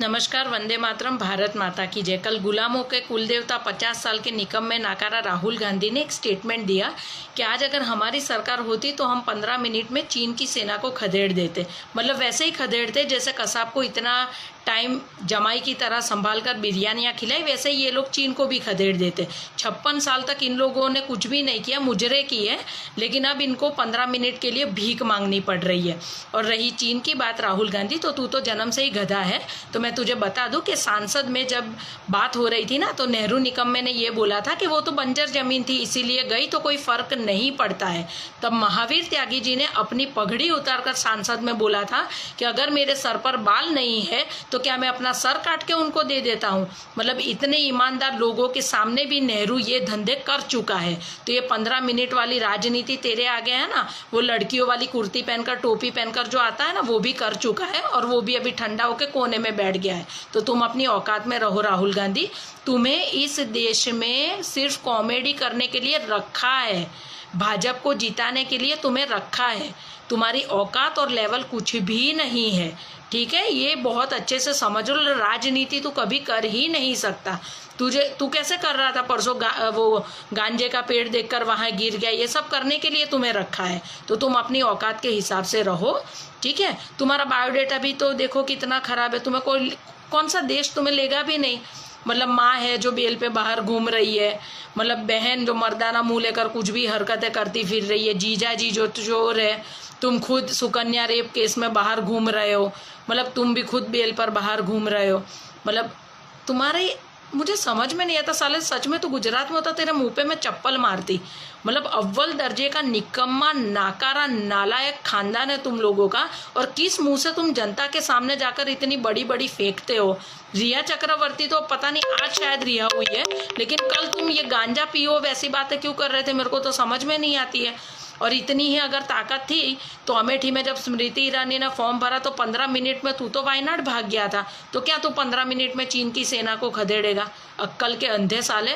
नमस्कार। वंदे मातरम। भारत माता की जय। कल गुलामों के कुलदेवता 50 साल के निकम्मे नाकारा राहुल गांधी ने एक स्टेटमेंट दिया कि आज अगर हमारी सरकार होती तो हम 15 मिनट में चीन की सेना को खदेड़ देते। मतलब वैसे ही खदेड़ते जैसे कसाब को इतना टाइम जमाई की तरह संभाल कर बिरयानियाँ खिलाई, वैसे ही ये लोग चीन को भी खदेड़ देते। 56 साल तक इन लोगों ने कुछ भी नहीं किया, मुजरे की है, लेकिन अब इनको 15 मिनट के लिए भीख मांगनी पड़ रही है। और रही चीन की बात, राहुल गांधी, तो तू तो जन्म से ही गधा है। तो मैं तुझे बता दूं कि सांसद में जब बात हो रही थी ना, तो नेहरू निकम्मे ने ये बोला था कि वो तो बंजर जमीन थी इसीलिए गई, तो कोई फर्क नहीं पड़ता है। तब महावीर त्यागी जी ने अपनी पगड़ी उतारकर सांसद में बोला था कि अगर मेरे सर पर बाल नहीं है तो क्या मैं अपना सर काट के उनको दे देता हूँ। मतलब इतने ईमानदार लोगों के सामने भी नेहरू ये धंधे कर चुका है। तो ये 15 मिनट वाली राजनीति तेरे आगे है ना, वो लड़कियों वाली कुर्ती पहनकर टोपी पहनकर जो आता है ना, वो भी कर चुका है, और वो भी अभी ठंडा होकर कोने में बैठ गया है। तो तुम अपनी औकात में रहो राहुल गांधी। तुम्हें इस देश में सिर्फ कॉमेडी करने के लिए रखा है, भाजपा को जिताने के लिए तुम्हें रखा है। तुम्हारी औकात और लेवल कुछ भी नहीं है, ठीक है। ये बहुत अच्छे से समझ लो। राजनीति तू कभी कर ही नहीं सकता। तू कैसे कर रहा था परसों, वो गांजे का पेड़ देखकर वहां गिर गया। ये सब करने के लिए तुम्हें रखा है, तो तुम अपनी औकात के हिसाब से रहो, ठीक है। तुम्हारा बायोडेटा भी तो देखो कितना खराब है। तुम्हें कौन सा देश तुम्हें लेगा भी नहीं। मतलब माँ है जो बेल पे बाहर घूम रही है, मतलब बहन जो मर्दाना मुंह लेकर कुछ भी हरकतें करती फिर रही है, जीजा जी जो चोर है, तुम खुद सुकन्या रेप केस में बाहर घूम रहे हो, मतलब तुम भी खुद बेल पर बाहर घूम रहे हो। मतलब तुम्हारे, मुझे समझ में नहीं आता साले, सच में तो गुजरात में होता तेरे मुंह पे मैं चप्पल मारती। मतलब अव्वल दर्जे का निकम्मा नाकारा नालायक खानदान है तुम लोगों का। और किस मुंह से तुम जनता के सामने जाकर इतनी बड़ी बड़ी फेंकते हो। रिया चक्रवर्ती तो पता नहीं आज शायद रिहा हुई है, लेकिन कल तुम ये गांजा पियो वैसी बातें क्यों कर रहे थे, मेरे को तो समझ में नहीं आती है। और इतनी ही अगर ताकत थी तो अमेठी में जब स्मृति ईरानी ने फॉर्म भरा तो 15 मिनट में तू तो वायनाड भाग गया था। तो क्या तू 15 मिनट में चीन की सेना को खदेड़ेगा? अक्कल के अंधे साले।